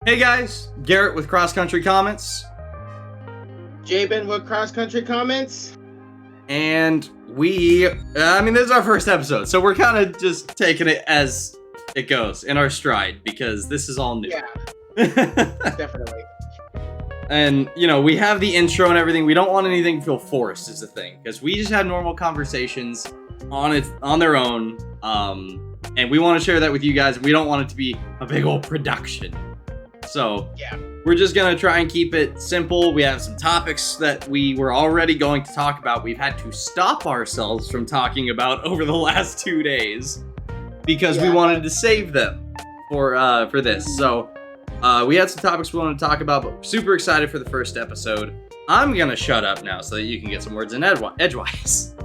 Hey guys, Garrett with Cross Country Comments, Jabin with cross country comments. and this is our first episode, so we're kind of just taking it as it goes in our stride because this is all new. Yeah, definitely. And, we have the intro and everything. We don't want anything to feel forced is the thing, because we just had normal conversations on their own, and we want to share that with you guys. We don't want it to be a big old production. So, Yeah. We're just going to try and keep it simple. We have some topics that we were already going to talk about. We've had to stop ourselves from talking about over the last 2 days because we wanted to save them for this. So, we had some topics we wanted to talk about, but we're super excited for the first episode. I'm going to shut up now so that you can get some words in edgewise.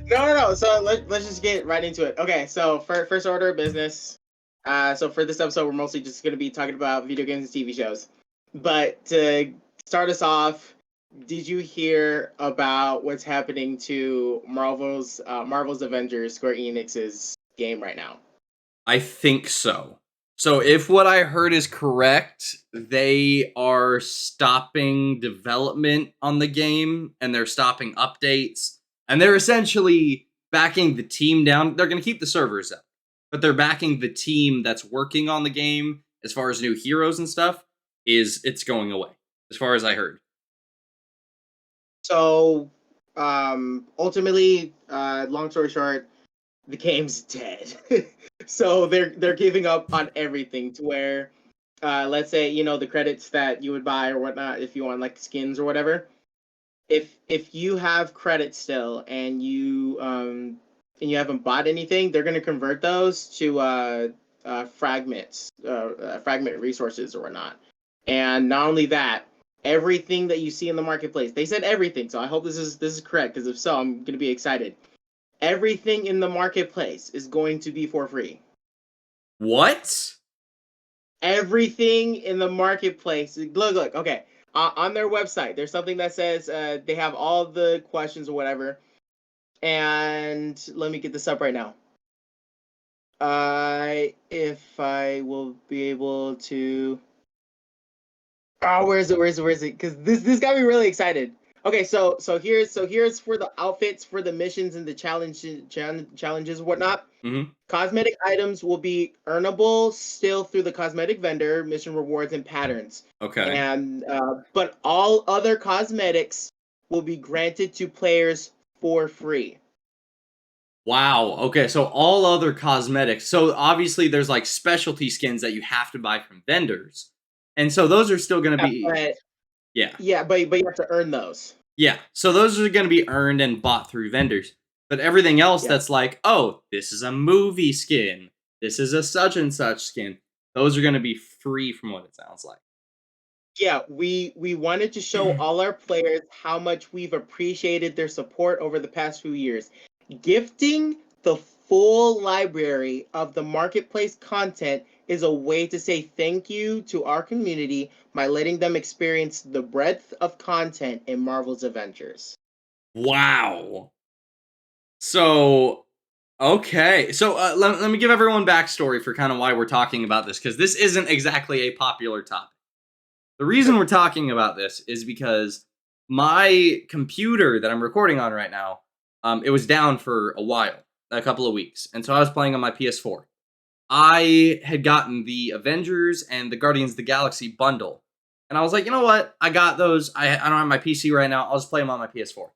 No. So let's just get right into it. Okay, so first order of business. So for this episode, we're mostly just going to be talking about video games and TV shows. But to start us off, did you hear about what's happening to Marvel's Avengers, Square Enix's game right now? I think so. So if what I heard is correct, they are stopping development on the game and they're stopping updates and they're essentially backing the team down. They're going to keep the servers up, but they're backing the team that's working on the game as far as new heroes and stuff. It's going away, as far as I heard. So, ultimately, long story short, the game's dead. So they're giving up on everything to where, let's say, the credits that you would buy or whatnot if you want like skins or whatever. If you have credits still and you haven't bought anything, they're gonna convert those to fragment resources or whatnot. And not only that, everything that you see in the marketplace, they said everything. So I hope this is correct, because if so, I'm gonna be excited. Everything in the marketplace is going to be for free. What? Everything in the marketplace. Look. Okay, on their website, there's something that says they have all the questions or whatever. And let me get this up right now. If I will be able to. Oh, where is it? Because this got me really excited. Okay, so here's for the outfits, for the missions and the challenges and whatnot. Mm-hmm. Cosmetic items will be earnable still through the cosmetic vendor, mission rewards, and patterns. Okay. And but all other cosmetics will be granted to players for free. Wow. Okay, so all other cosmetics. So obviously there's like specialty skins that you have to buy from vendors. And so those are still going to be Yeah, but you have to earn those. Yeah. So those are going to be earned and bought through vendors. But everything else that's like, oh, this is a movie skin. This is a such and such skin. Those are going to be free from what it sounds like. Yeah, we wanted to show all our players how much we've appreciated their support over the past few years. Gifting the full library of the marketplace content is a way to say thank you to our community by letting them experience the breadth of content in Marvel's Avengers. Wow. So, okay. So let me give everyone backstory for kind of why we're talking about this, because this isn't exactly a popular topic. The reason we're talking about this is because my computer that I'm recording on right now, it was down for a couple of weeks. And so I was playing on my PS4. I had gotten the Avengers and the Guardians of the Galaxy bundle. And I was like, you know what? I got those. I don't have my PC right now. I'll just play them on my PS4.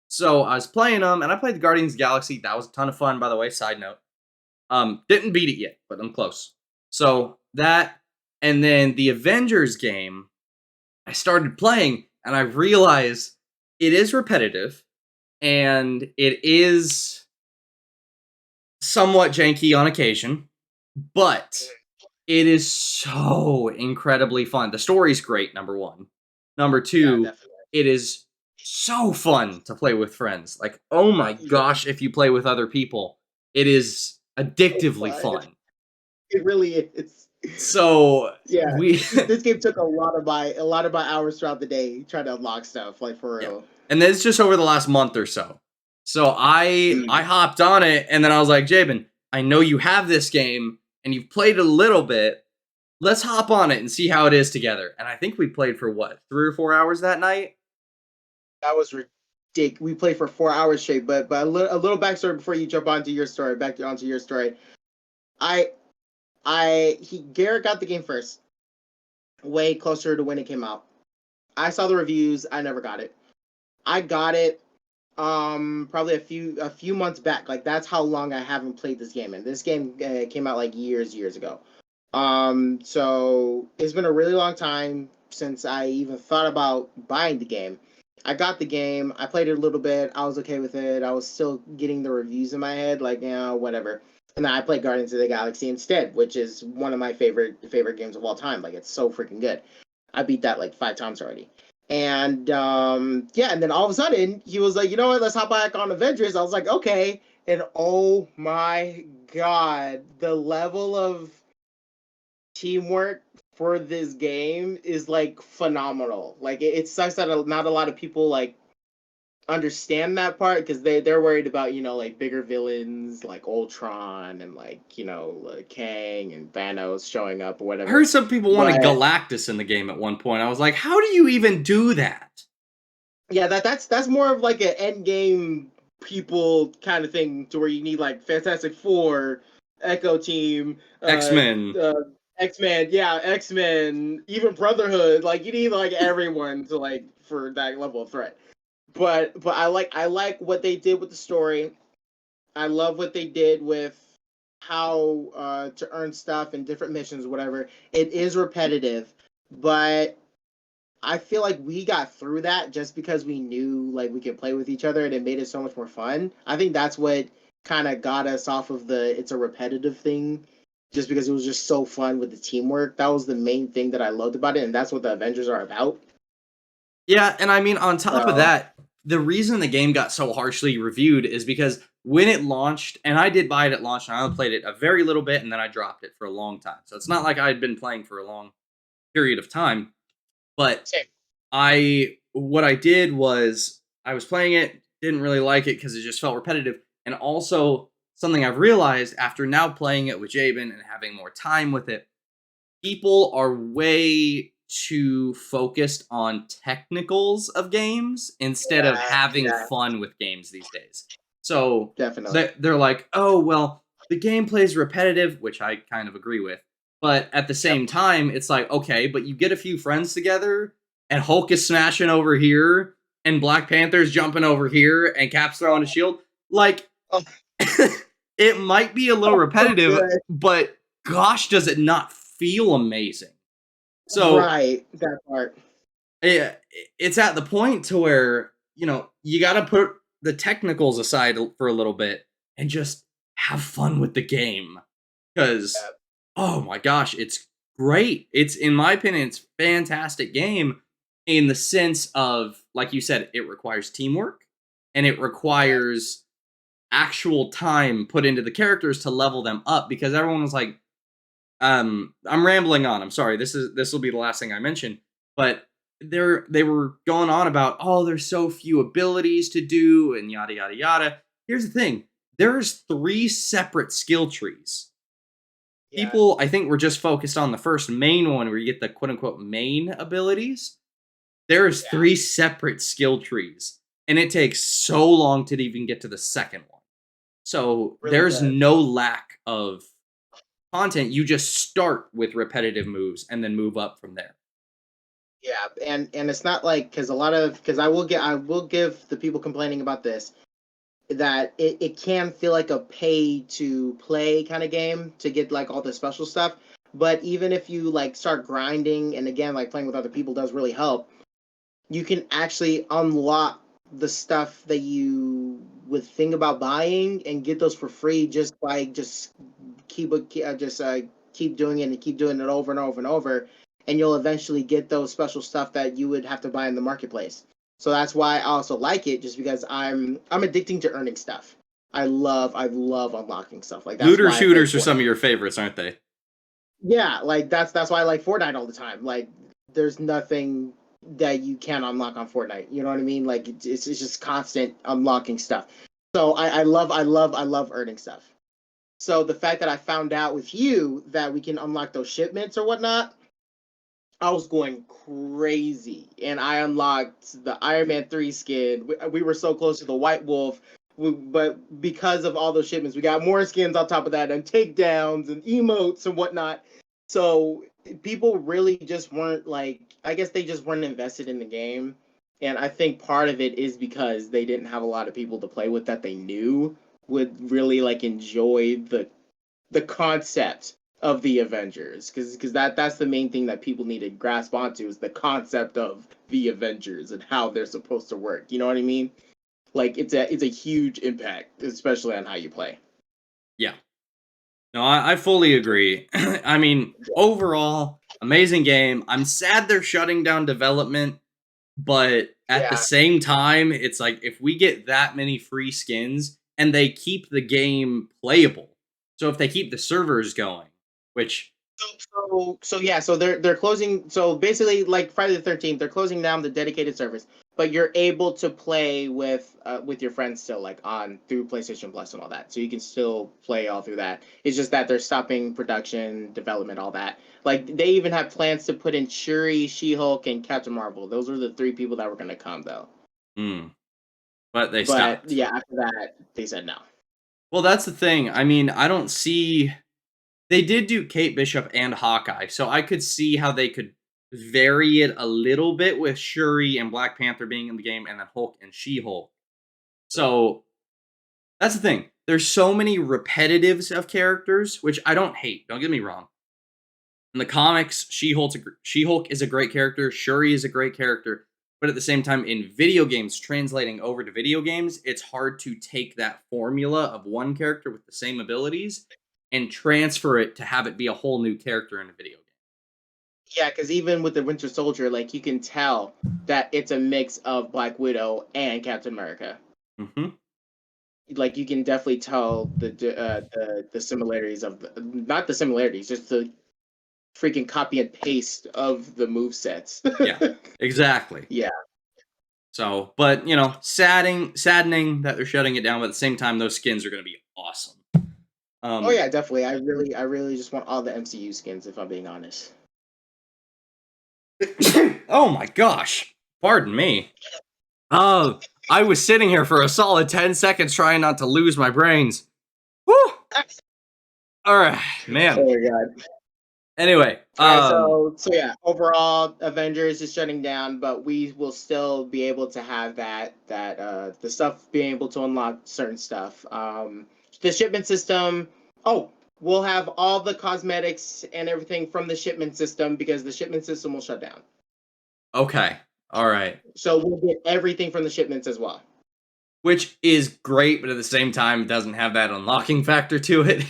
So I was playing them, and I played the Guardians of the Galaxy. That was a ton of fun, by the way, side note. Didn't beat it yet, but I'm close. So that, and then the Avengers game, I started playing, and I realized it is repetitive, and it is somewhat janky on occasion, but it is so incredibly fun. The story's great, number one. Number two, it is so fun to play with friends. Like, oh my gosh, if you play with other people, it is addictively fun. It really is. So yeah, this game took a lot of my hours throughout the day trying to unlock stuff, like for real. Yeah. And it's just over the last month or so. So I hopped on it, and then I was like, Jabin, I know you have this game and you've played a little bit. let's hop on it and see how it is together. And I think we played for what, 3 or 4 hours that night? That was ridiculous. We played for 4 hours straight. But a little backstory before you jump onto your story. Onto your story. I Garrett got the game first, way closer to when it came out. I saw the reviews. I never got it. I got it probably a few months back. Like that's how long I haven't played this game. And this game came out like years ago. So it's been a really long time since I even thought about buying the game. I got the game. I played it a little bit. I was okay with it. I was still getting the reviews in my head, like, yeah, whatever. And then I played Guardians of the Galaxy instead, which is one of my favorite games of all time. Like, it's so freaking good. I beat that like 5 times already. And yeah, and then all of a sudden he was like, you know what? Let's hop back on Avengers. I was like, okay. And oh my god, the level of teamwork for this game is like phenomenal. Like it sucks that not a lot of people like understand that part because they're worried about like bigger villains like Ultron and like Kang and Thanos showing up or I whatever. heard some people wanted But Galactus in the game at one point. I was like, how do you even do that? yeah, that's more of like an end game people kind of thing to where you need like Fantastic Four, Echo Team, X-Men. X-Men, yeah, X-Men, even Brotherhood. Like you need like everyone to like for that level of threat. But I like what they did with the story. I love what they did with how to earn stuff and different missions, whatever. It is repetitive, but I feel like we got through that just because we knew like we could play with each other and it made it so much more fun. I think that's what kind of got us off of the it's a repetitive thing just because it was just so fun with the teamwork. That was the main thing that I loved about it, and that's what the Avengers are about. Yeah, and I mean, on top of So that, the reason the game got so harshly reviewed is because when it launched, and I did buy it at launch, and I played it a very little bit, and then I dropped it for a long time. So it's not like I had been playing for a long period of time. But same. what I did was I was playing it, didn't really like it because it just felt repetitive, and also something I've realized after now playing it with Jabin and having more time with it, people are way too focused on technicals of games instead of Yeah, having yeah, fun with games these days. So definitely. they're like, oh, well, the gameplay is repetitive, which I kind of agree with. But at the Yep. same time, it's like, okay, but you get a few friends together, and Hulk is smashing over here, and Black Panther's jumping over here, and Cap's throwing a shield. Like, Oh, it might be a little so repetitive, good. but gosh, does it not feel amazing? So Right, that part. yeah, it's at the point to where you got to put the technicals aside for a little bit and just have fun with the game because Yep. oh my gosh, it's great. It's in my opinion, it's a fantastic game in the sense of like you said, it requires teamwork and it Yep. requires actual time put into the characters to level them up because everyone was like I'm rambling on. I'm sorry. This will be the last thing I mention. But they were going on about oh, there's so few abilities to do and yada yada yada. Here's the thing. There's 3 separate skill trees. Yeah. People, I think, were just focused on the first main one where you get the quote unquote main abilities. There's Yeah. 3 separate skill trees, and it takes so long to even get to the second one. So Really there's does. no lack of content. You just start with repetitive moves and then move up from there. Yeah, and it's not like because I will give the people complaining about this that it can feel like a pay to play kind of game to get like all the special stuff. But even if you like start grinding and again like playing with other people does really help, you can actually unlock the stuff that you would think about buying and get those for free just by just keep doing it and keep doing it over and over and over, and you'll eventually get those special stuff that you would have to buy in the marketplace. So that's why I also like it, just because I'm addicting to earning stuff. I love unlocking stuff. Like that's Looter why I play shooters are some Fortnite. of your favorites, aren't they? Yeah, like that's why I like Fortnite all the time. Like there's nothing that you can unlock on Fortnite. You know what I mean? Like it's just constant unlocking stuff. So I love earning stuff. So the fact that I found out with you that we can unlock those shipments or whatnot, I was going crazy, and I unlocked the Iron Man 3 skin. We were so close to the White Wolf, but because of all those shipments, we got more skins on top of that, and takedowns and emotes and whatnot. So people really just weren't like, I guess they just weren't invested in the game, and I think part of it is because they didn't have a lot of people to play with that they knew would really like enjoy the concept of the Avengers, because that's the main thing that people need to grasp onto is the concept of the Avengers and how they're supposed to work. You know what I mean? Like it's a huge impact, especially on how you play. Yeah. No, I fully agree. I mean, overall, amazing game. I'm sad they're shutting down development, but at the Yeah. same time, it's like if we get that many free skins and they keep the game playable. So if they keep the servers going, which So yeah, so they're closing. So basically, like Friday the 13th, they're closing down the dedicated servers, but you're able to play with your friends still, like on through PlayStation Plus and all that. So you can still play all through that. It's just that they're stopping production, development, all that. Like they even have plans to put in Shuri, She-Hulk, and Captain Marvel. Those were the three people that were gonna come though. hmm, but they But stopped. yeah, after that, they said no. Well, that's the thing. I mean, I don't see. They did do Kate Bishop and Hawkeye, so I could see how they could vary it a little bit with Shuri and Black Panther being in the game, and then Hulk and She-Hulk. So that's the thing. There's so many repetitives of characters, which I don't hate. Don't get me wrong. In the comics, She-Hulk is a great character. Shuri is a great character. But at the same time, in video games, translating over to video games, it's hard to take that formula of one character with the same abilities and transfer it to have it be a whole new character in a video Yeah, because even with the Winter Soldier, like you can tell that it's a mix of Black Widow and Captain America. game. Hmm. Like you can definitely tell the similarities of not the similarities, just the freaking copy and paste of the move sets. Yeah, exactly. Yeah. So, but saddening that they're shutting it down. But at the same time, those skins are going to be awesome. Oh yeah, definitely. I really just want all the MCU skins, if I'm being honest. Oh my gosh! Pardon me. Oh, I was sitting here for a solid 10 seconds trying not to lose my brains. Woo! All right, Oh man. my god. Anyway, All right, so yeah, overall, Avengers is shutting down, but we will still be able to have that the stuff being able to unlock certain stuff. The shipment system. Oh, we'll have all the cosmetics and everything from the shipment system because the shipment system will shut down. okay. All right. So we'll get everything from the shipments as well. Which is great, but at the same time, it doesn't have that unlocking factor to it.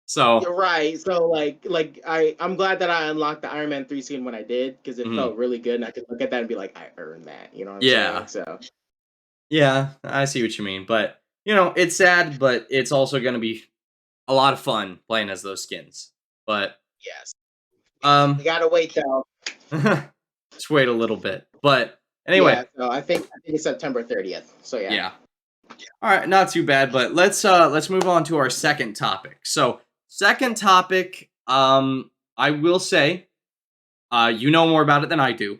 So, You're right. So like I'm glad that I unlocked the Iron Man 3 skin when I did because it mhm. felt really good and I could look at that and be like, I earned that. You know what I'm saying? Yeah. So Yeah, I see what you mean. But, it's sad, but it's also going to be a lot of fun playing as those skins. But, yes. We um, gotta wait though. just wait a little bit. But, Yeah, anyway, so I think it's September 30th. So yeah. yeah. All right, not too bad, but let's move on to our second topic. So, second topic, I will say, you know more about it than I do.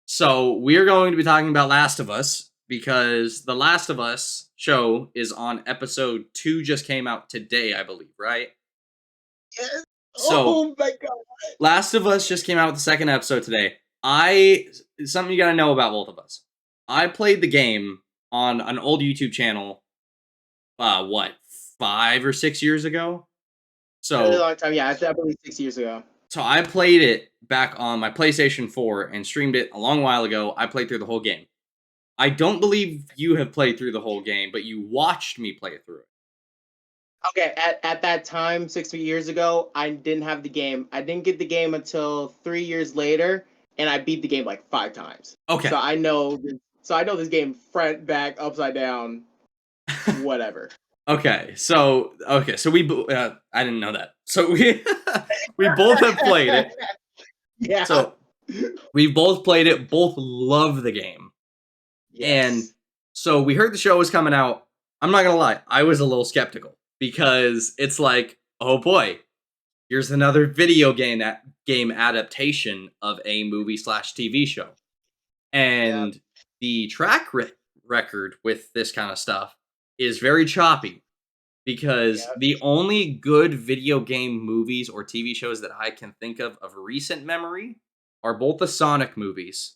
So, we're going to be talking about Last of Us because the Last of Us show is on episode 2 just came out today, I believe, right? Yes. So, Oh my god. Last of Us just came out with the second episode today. I something you got to know about both of us. I played the game on an old YouTube channel what 5 or 6 years ago. Really So long time. Yeah, I believe 6 years ago. so I played it back on my PlayStation 4 and streamed it a long while ago. I played through the whole game. I don't believe you have played through the whole game, but you watched me play through it. Okay, at that time, 6 years ago, I didn't have the game. I didn't get the game until 3 years later, and I beat the game like 5 times. So Okay. I know this game front, back, upside down, whatever. So I didn't know that. So we we both have played it. Yeah. So we both played it, both love the game. And Yes. so we heard the show was coming out. I'm not gonna lie, I was a little skeptical because it's like, oh boy, here's another video game adaptation of a movie slash TV show. Yeah. And the record with this kind of stuff is very choppy because Yeah. the only good video game movies or TV shows that I can think of recent memory are both the Sonic movies.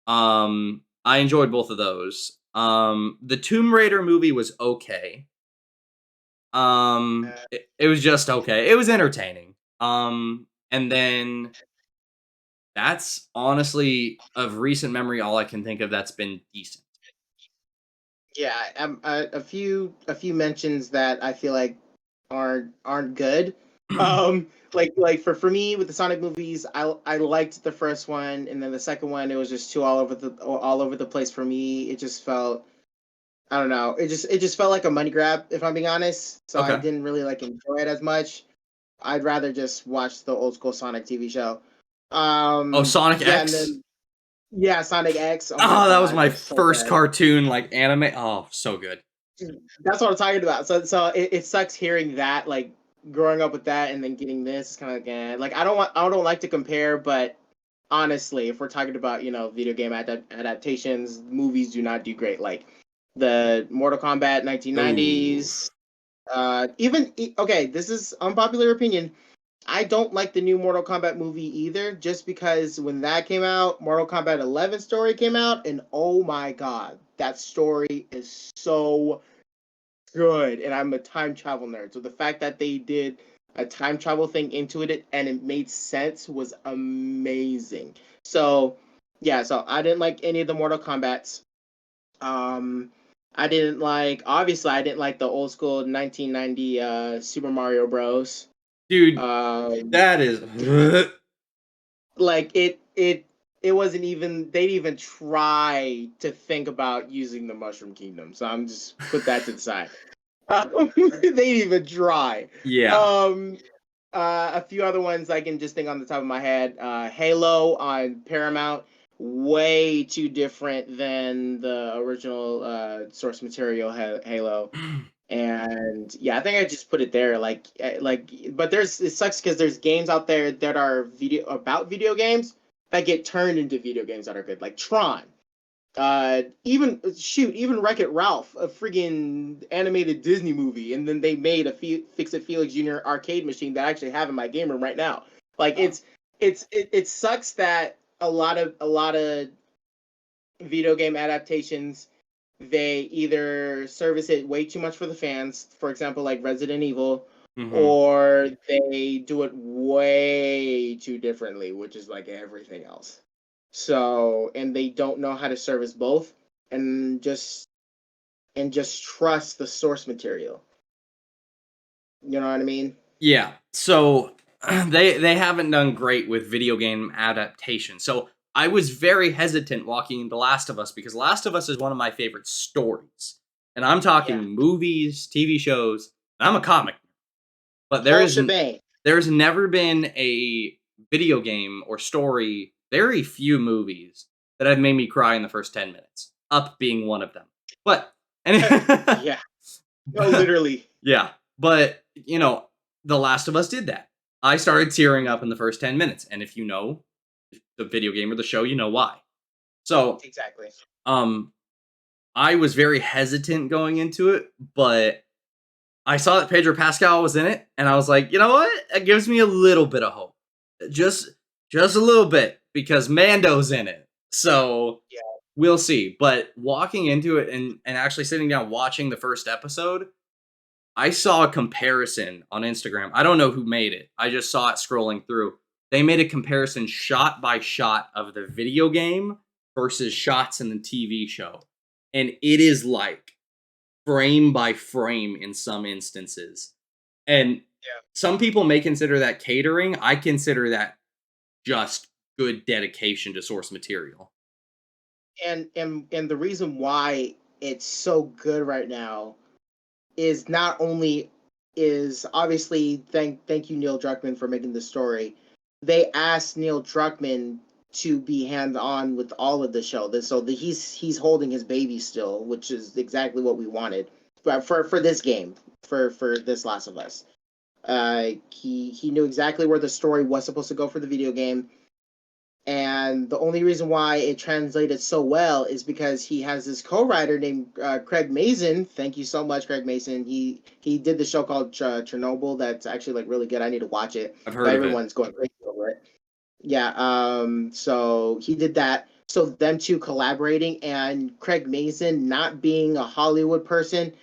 I enjoyed both of those. The Tomb Raider movie was okay. It was just okay. It was entertaining. And then that's honestly of recent memory all I can think of that's been decent. Yeah, a few mentions that I feel like aren't good. Like for me with the Sonic movies, I liked the first one, and then the second one it was just too all over the place for me. It just felt, I don't know. It just felt like a money grab, if I'm being honest. So I Okay. didn't really like enjoy it as much. I'd rather just watch the old school Sonic TV show. Oh, Sonic Yeah, and X. then yeah, Sonic X. Oh my Oh, that was god, my it's so first good. cartoon like anime. Oh, so good. That's what I'm talking about. So it sucks hearing that, like growing up with that and then getting this. It's kind of like, like I don't like to compare, but honestly, if we're talking about video game adaptations, movies do not do great. Like the Mortal Kombat Ooh. 1990s. Okay, this is unpopular opinion. I don't like the new Mortal Kombat movie either, just because when that came out, Mortal Kombat 11 story came out, and oh my god, that story is so good. And I'm a time travel nerd, so the fact that they did a time travel thing into it and it made sense was amazing. So yeah, so I didn't like any of the Mortal Kombats. Um, I didn't like, obviously I didn't like the old school 1990 Super Mario Bros. Dude, Um, that is like it wasn't even, they didn't even try to think about using the Mushroom Kingdom. So I'm just put that to the side. They didn't even try. yeah. Um, a few other ones I can just think on the top of my head. Halo on Paramount, way too different than the original source material Halo. And yeah, I think I just put it there. But it sucks because there's games out there that are video games that get turned into video games that are good, like Tron. Even Wreck It Ralph, a friggin' animated Disney movie, and then they made a Fix It Felix Jr. arcade machine that I actually have in my game room right now. Like Oh. it sucks that a lot of video game adaptations, they either service it way too much for the fans, for example, like Resident Evil, Mhm. or they do it way too differently, which is like everything else. So, and they don't know how to service both, and just trust the source material. You know what I mean? Yeah. So they haven't done great with video game adaptation. So I was very hesitant walking into Last of Us because Last of Us is one of my favorite stories. And I'm Yeah, talking movies, TV shows, and I'm a comic. But whole shebang. there's never been a video game or story, very few movies that have made me cry in the first 10 minutes. Up being one of them. But and Yeah, no, literally. yeah, but The Last of Us did that. I started tearing up in the first 10 minutes, and if you know the video game or the show, you know why. So, Exactly. um I was very hesitant going into it, but I saw that Pedro Pascal was in it, and I was like, you know what? It gives me a little bit of hope. Just just a little bit, because Mando's in it. So Yeah. we'll see. But walking into it and actually sitting down watching the first episode, I saw a comparison on Instagram. I don't know who made it. I just saw it scrolling through. They made a comparison shot by shot of the video game versus shots in the TV show. And it is like frame by frame in some instances. And Yeah. some people may consider that catering. I consider that just good dedication to source material. And the reason why it's so good right now is not only is obviously, thank you Neil Druckmann for making the story. They asked Neil Druckmann to be hands on with all of the show. He's holding his baby still, which is exactly what we wanted. But for this game, for this Last of Us. He knew exactly where the story was supposed to go for the video game, and the only reason why it translated so well is because he has this co-writer named Craig Mazin. Thank you so much, Craig Mazin. He did the show called Chernobyl. That's actually like really good. I need to watch it, I've but heard of it. everyone's going crazy over it. Yeah. So he did that. So them two collaborating, and Craig Mazin not being a Hollywood person,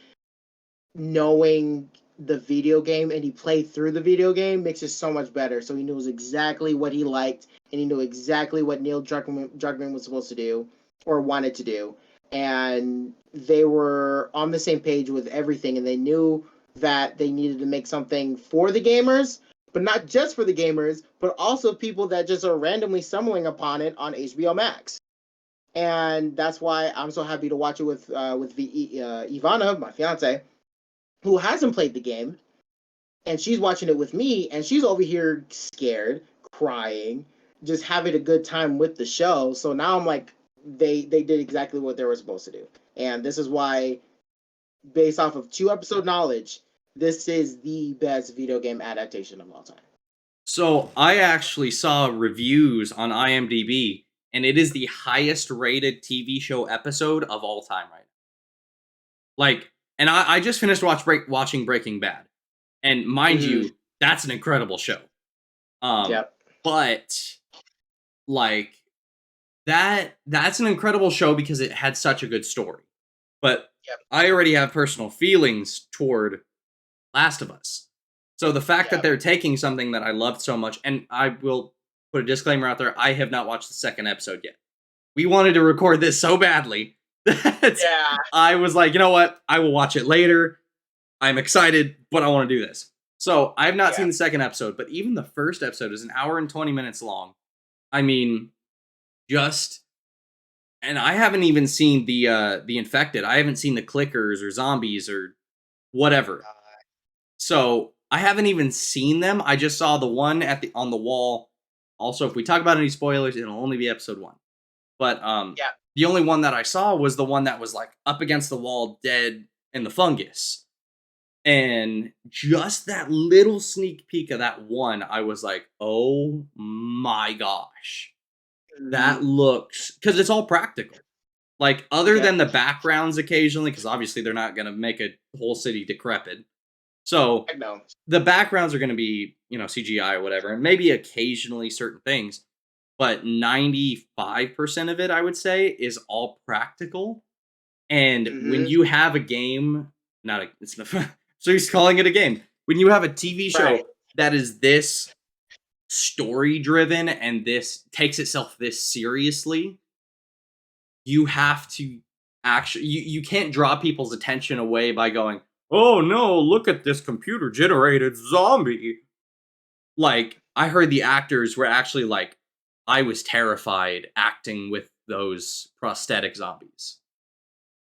knowing the video game, and he played through the video game, makes it so much better. So he knows exactly what he liked, and he knew exactly what Neil Druckmann was supposed to do or wanted to do, and they were on the same page with everything, and they knew that they needed to make something for the gamers, but not just for the gamers, but also people that just are randomly stumbling upon it on HBO Max. And that's why I'm so happy to watch it with Ivana, my fiance, who hasn't played the game, and she's watching it with me, and she's over here scared, crying, just having a good time with the show. So now I'm like, they did exactly what they were supposed to do, and this is why, based off of 2 episode knowledge, this is the best video game adaptation of all time. So I actually saw reviews on IMDb, and it is the highest rated TV show episode of all time, right? Like, and I just finished watching Breaking Bad, and mind Mm-hmm. you, that's an incredible show. Yep. But like that's an incredible show because it had such a good story. But Yep. I already have personal feelings toward Last of Us. So the fact that Yep. they're taking something that I loved so much, and I will put a disclaimer out there, I have not watched the second episode yet. We wanted to record this so badly that Yeah. I was like, you know what? I will watch it later. I'm excited, but I want to do this. So I have not seen the second episode, but even the first episode is an hour and 20 minutes long. I mean, just, and I haven't even seen the infected. I haven't seen the clickers or zombies or whatever. So I haven't even seen them. I just saw the one on the wall. Also, if we talk about any spoilers, it'll only be episode 1. But Yeah. the only one that I saw was the one that was like up against the wall, dead in the fungus. And just that little sneak peek of that one, I was like, oh my gosh. That looks, because it's all practical. Like, other Yep. than the backgrounds occasionally, because obviously they're not going to make a whole city decrepit. So I know. the backgrounds are going to be, CGI or whatever, and maybe occasionally certain things. But 95% of it, I would say, is all practical. And when you have a game, it's not, so he's calling it a game. When you have a TV show Right. that is this story driven and this takes itself this seriously, you have to actually, you can't draw people's attention away by going, oh no, look at this computer generated zombie. Like, I heard the actors were actually like, I was terrified acting with those prosthetic zombies.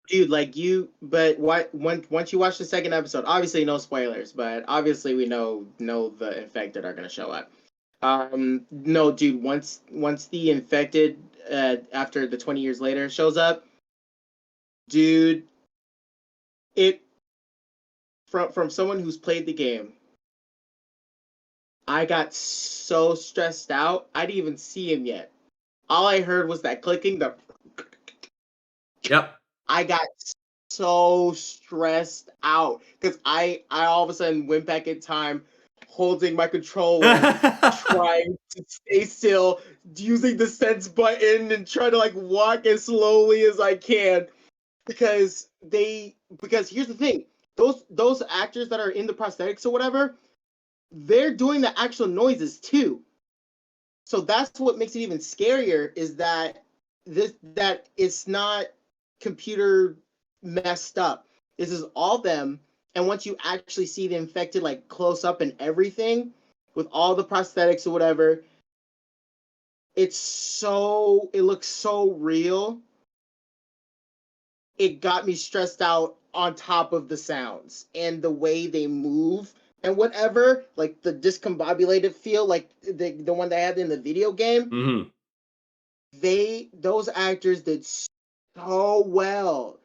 Dude, like once you watch the second episode, obviously no spoilers, but obviously we know the infected are gonna show up. No, dude, once the infected after the 20 years later shows up, dude, it from someone who's played the game, I got so stressed out. I didn't even see him yet. All I heard was that clicking, the Yep. I got so stressed out because I all of a sudden went back in time, holding my controller, trying to stay still, using the sense button, and trying to like walk as slowly as I can because here's the thing, those actors that are in the prosthetics or whatever, they're doing the actual noises too. So that's what makes it even scarier, is that it's not computer messed up. This is all them. And once you actually see the infected like close up and everything with all the prosthetics or whatever, it looks so real. It got me stressed out on top of the sounds and the way they move and whatever, like the discombobulated feel, like the one they had in the video game. Mm-hmm. Those actors did so well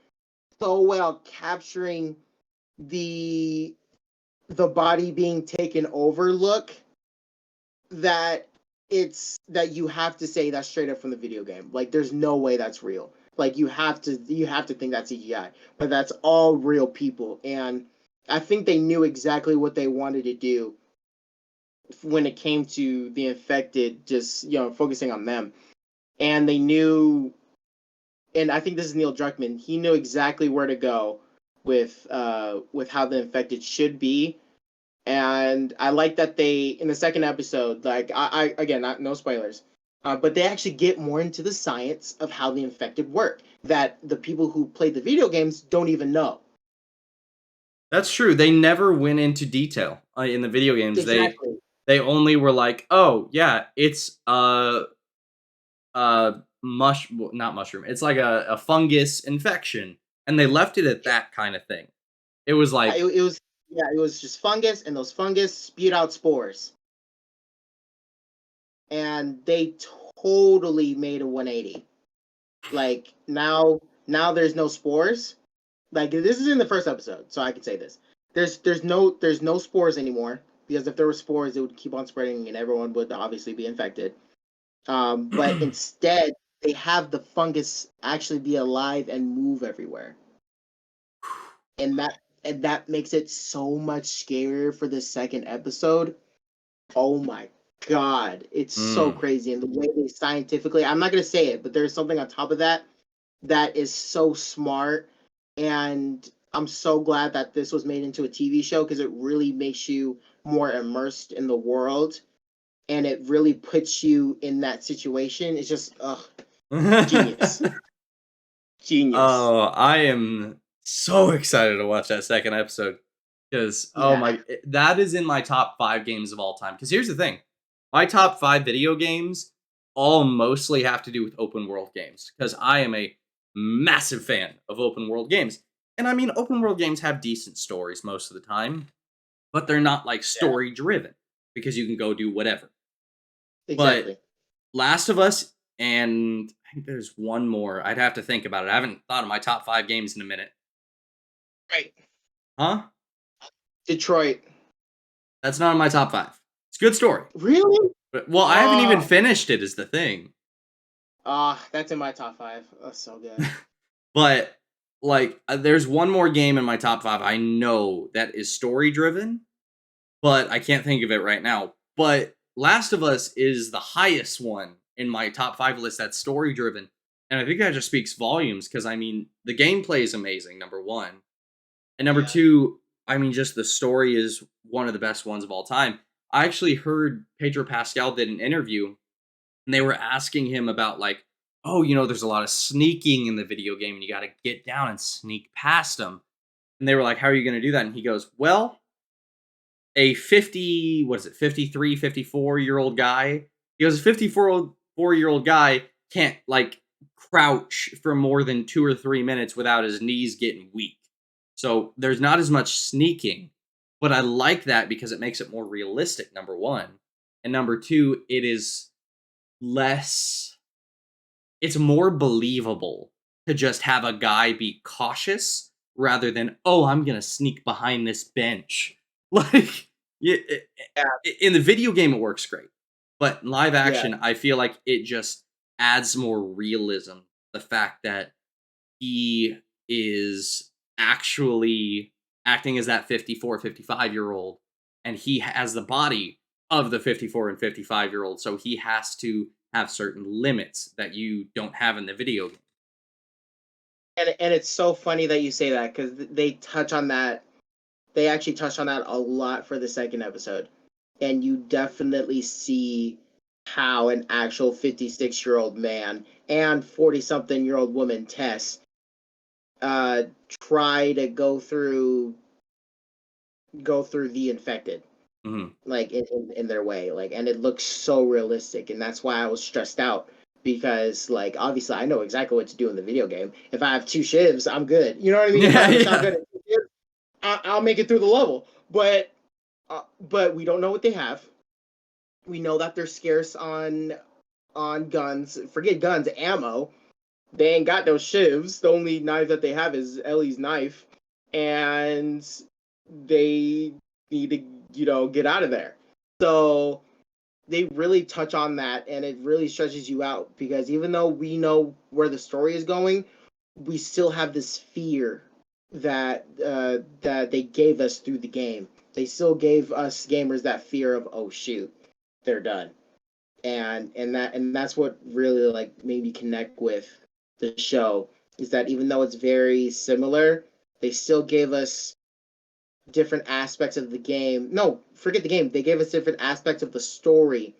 capturing the the body being taken over look that that you have to say that's straight up from the video game. Like there's no way that's real. Like you have to think that's CGI, but that's all real people. And I think they knew exactly what they wanted to do when it came to the infected, just focusing on them. And they knew, and I think this is Neil Druckmann. He knew exactly where to go with how the infected should be. And I like that they, in the second episode, like I again, not no spoilers, but they actually get more into the science of how the infected work that the people who played the video games don't even know. That's true. They never went into detail in the video games. Exactly. They only were like, "Oh, yeah, it's not mushroom. It's like a fungus infection." And they left it at that kind of thing. It was Yeah, like it was it was just fungus, and those fungus spewed out spores, and they totally made a 180. Like now there's no spores. Like this is in the first episode, so I can say this. There's no spores anymore, because if there were spores, it would keep on spreading and everyone would obviously be infected. But instead, they have the fungus actually be alive and move everywhere, and that makes it so much scarier for the second episode. Oh my god, it's so mm. crazy, and the way they scientifically. I'm not gonna say it, but there's something on top of that that is so smart, and I'm so glad that this was made into a TV show because it really makes you more immersed in the world, and it really puts you in that situation. It's just genius. Genius. Oh, I am so excited to watch that second episode because Yeah. that is in my top 5 games of all time. Because here's the thing, my top 5 video games all mostly have to do with open world games because I am a massive fan of open world games. And I mean, open world games have decent stories most of the time, but they're not like Yeah. story driven because you can go do whatever. But Exactly. Last of Us, and I think there's one more. I'd have to think about it. I haven't thought of my top 5 games in a minute. Right. Huh? Detroit. That's not in my top 5. It's a good story. Really? But well, I haven't even Oh, finished it is the thing. that's in my top five. That's so good. But there's one more game in my top 5 I know that is story driven, but I can't think of it right now. But Last of Us is the highest one in my top 5 list that's story driven. And I think that just speaks volumes because I mean, the gameplay is amazing, number 1. And number Yeah. 2, I mean, just the story is one of the best ones of all time. I actually heard Pedro Pascal did an interview, and they were asking him about like, oh, there's a lot of sneaking in the video game, and you got to get down and sneak past them. And they were like, how are you going to do that? And he goes, well, a 53, 54-year-old guy. He goes, a 54-year-old guy can't like crouch for more than 2 or 3 minutes without his knees getting weak. So there's not as much sneaking, but I like that because it makes it more realistic, number 1. And number 2, less it's more believable to just have a guy be cautious rather than, oh, I'm going to sneak behind this bench. Like, yeah, Yeah. in the video game, it works great. But in live Yeah. action, I feel like it just adds more realism. The fact that he is actually acting as that 54, 55-year-old, and he has the body of the 54 and 55-year-old, so he has to have certain limits that you don't have in the video game. And it's so funny that you say that because they touch on that. They actually touched on that a lot for the second episode, and you definitely see how an actual 56-year-old man and 40-something-year-old woman Tess try to go through the infected, Mhm. like in their way, like, and it looks so realistic, and that's why I was stressed out, because like obviously I know exactly what to do in the video game. If I have 2 shivs, I'm good, you know what I mean? If I Yeah, have a yeah. shotgun and 2 shivs, I'll make it through the level. But we don't know what they have. We know that they're scarce on guns. Forget guns, ammo. They ain't got no shivs. The only knife that they have is Ellie's knife, and they need to, get out of there. So they really touch on that, and it really stretches you out because even though we know where the story is going, we still have this fear that they gave us through the game. They still gave us gamers that fear of, oh shoot, they're done. And that's what really like made me connect with the show, is that even though it's very similar, they still gave us different aspects of the game. No, forget the game. They gave us different aspects of the story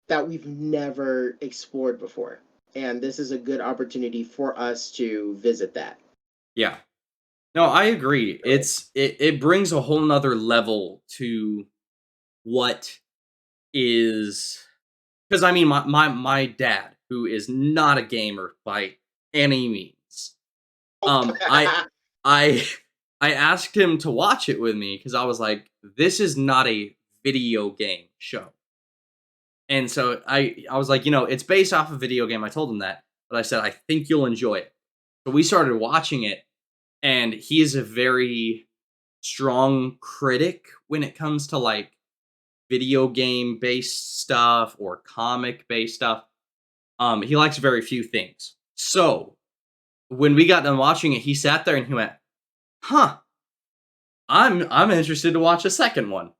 that we've never explored before. And this is a good opportunity for us to visit that. Yeah. No, I agree. It brings a whole nother level to what is, because I mean my dad, who is not a gamer by any means. I I I asked him to watch it with me because I was like, this is not a video game show. And so I was like, it's based off a video game. I told him that, but I said I think you'll enjoy it. So we started watching it, and he is a very strong critic when it comes to like video game based stuff or comic based stuff. He likes very few things. So when we got done watching it, he sat there and he went, "Huh, I'm interested to watch a second one."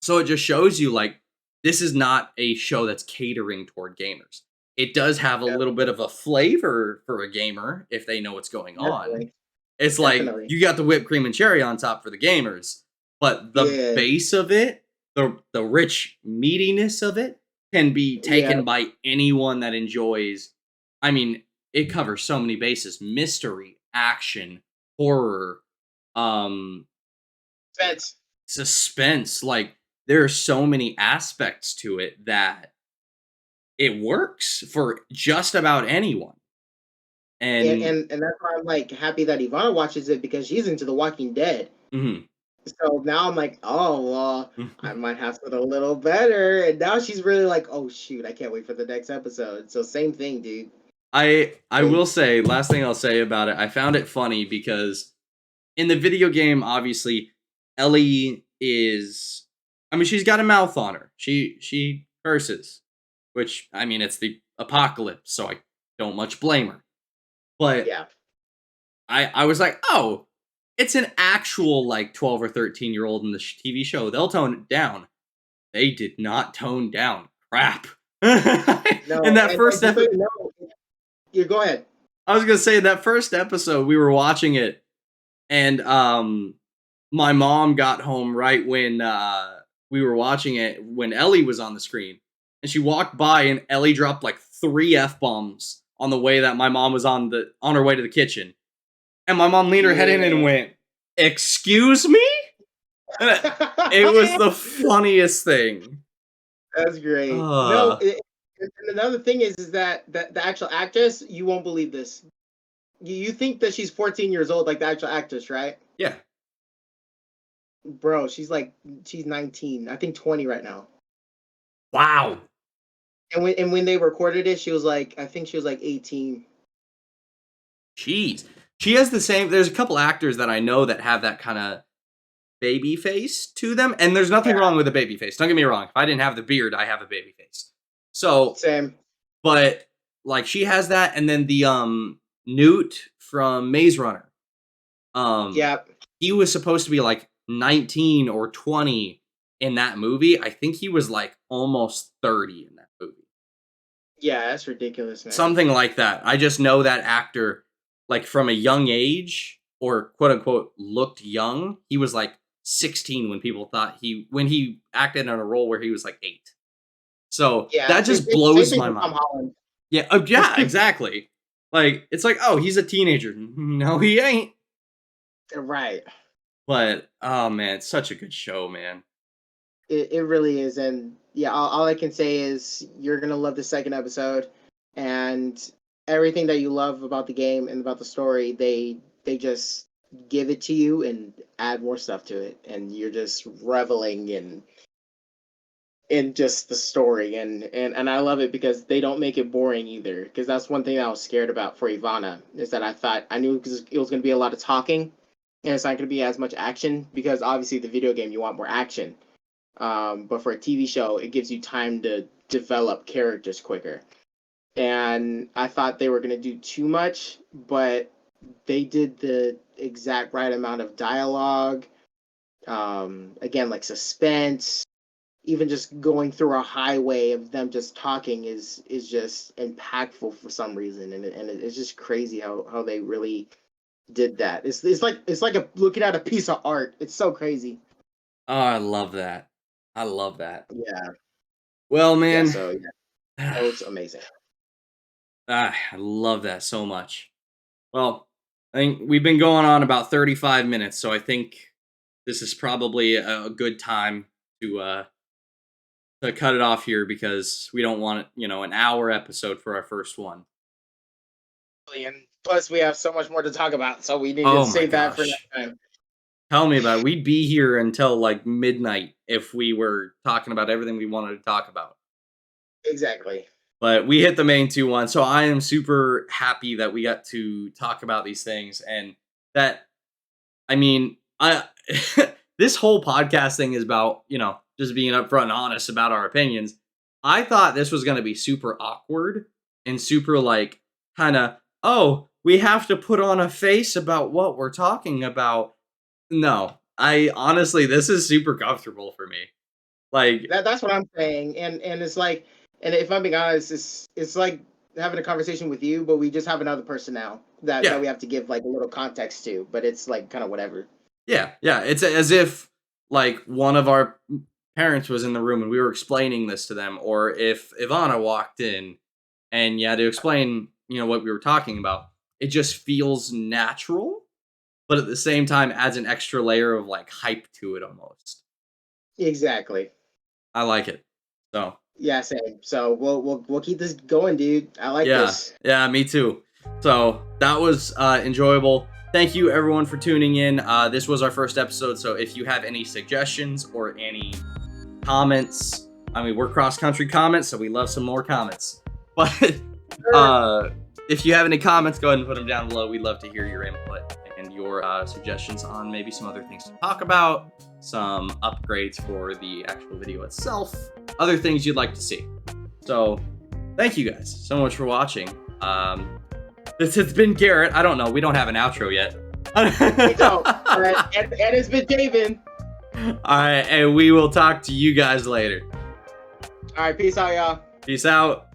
So it just shows you like this is not a show that's catering toward gamers. It does have a little bit of a flavor for a gamer if they know what's going on. Definitely, It's like definitely. you got the whipped cream and cherry on top for the gamers, but the Yeah, base of it, the rich meatiness of it can be yeah. taken by anyone that enjoys. I mean, it covers so many bases: mystery, action, horror, um That's suspense. Like there are so many aspects to it that it works for just about anyone. and, And and and that's why I'm like happy that Ivana watches it because she's into The Walking Dead. mhm. So now I'm like, oh well, I might have something a little better. And now she's really like, oh shoot, I can't wait for the next episode. So same thing, dude. I Same. will say, last thing I'll say about it, I found it funny because in the video game, obviously, Ellie is, I mean, she's got a mouth on her. She curses, which I mean, it's the apocalypse, so I don't much blame her. But Yeah. I was like, oh, it's an actual like 12 or 13-year-old in the TV show. They'll tone it down. They did not tone down crap. In No, that and first just so episode, you know, you go ahead. I was gonna say that first episode we were watching it, and my mom got home right when we were watching it when Ellie was on the screen, and she walked by and Ellie dropped like 3 F-bombs on the way that my mom was on her way to the kitchen, and my mom leaned her head in and Yeah. went, "Excuse me?" And it was the funniest thing. That's great. No, Uh, and another thing is that the actual actress, you won't believe this. You think that she's 14 years old, like the actual actress, right? yeah. Bro, she's 19. I think 20 right now. Wow. And when they recorded it, she was like, I think she was like 18. Jeez. She has the same. There's a couple actors that I know that have that kind of baby face to them, and there's nothing Yeah, wrong with a baby face. Don't get me wrong. If I didn't have the beard, I have a baby face. So, same. but like she has that, and then the Newt from Maze Runner. Um, Yeah, he was supposed to be like 19 or 20 in that movie. I think he was like almost 30 in that movie. yeah, that's ridiculous, man. Something like that. I just know that actor, like from a young age, or quote unquote looked young. He was like 16 when people thought when he acted in a role where he was like 8. So Yeah, that same, just same, same blows thing my with Tom mind. Holland. Yeah, yeah, exactly. Like it's like, oh, he's a teenager. No, he ain't. Right. But oh man, it's such a good show, man. It really is, and yeah, all I can say is you're gonna love the second episode, and everything that you love about the game and about the story, they just give it to you and add more stuff to it, and you're just reveling in just the story, and I love it because they don't make it boring either. Because that's one thing I was scared about for Ivana, is that I thought I knew it was gonna be a lot of talking, and it's not going to be as much action because obviously the video game you want more action. But for a TV show, it gives you time to develop characters quicker. And I thought they were going to do too much, but they did the exact right amount of dialogue. Again, like suspense, even just going through a highway of them just talking is just impactful for some reason, and it's just crazy how they really did that. It's like looking at a piece of art. It's so crazy. Oh, I love that. I love that. Yeah, Well, yeah. man, So yeah, that was amazing. I love that so much. Well, I think we've been going on about 35 minutes, so I think this is probably a good time to cut it off here because we don't want, an hour episode for our first one. And plus, we have so much more to talk about, so we need to Oh my save that for next gosh. time. Tell me about it. We'd be here until like midnight if we were talking about everything we wanted to talk about. Exactly. But we hit the main 2-1, so I am super happy that we got to talk about these things and that I mean, I this whole podcast thing is about, just being upfront and honest about our opinions. I thought this was going to be super awkward and super like kind of, oh, we have to put on a face about what we're talking about. No, I honestly, this is super comfortable for me. Like, That's what I'm saying, and it's like, and if I'm being honest, it's like having a conversation with you, but we just have another person now that yeah, we have to give like a little context to, but it's like kind of whatever. yeah. It's as if like one of our parents was in the room and we were explaining this to them, or if Ivana walked in and you had to explain, what we were talking about. It just feels natural, but at the same time adds an extra layer of like hype to it almost. Exactly. I like it. So Yeah, same. So we'll keep this going, dude. I like yeah, this. yeah, me too. So that was enjoyable. Thank you everyone for tuning in. This was our first episode, so if you have any suggestions or any comments, I mean, we're cross country comments, so we love some more comments. But if you have any comments, go ahead and put them down below. We'd love to hear your input and your suggestions on maybe some other things to talk about, some upgrades for the actual video itself, other things you'd like to see. So thank you guys so much for watching. This has been Garrett. I don't know. We don't have an outro yet. We don't. And it's been David. All right, and we will talk to you guys later. All right, peace out, y'all. Peace out.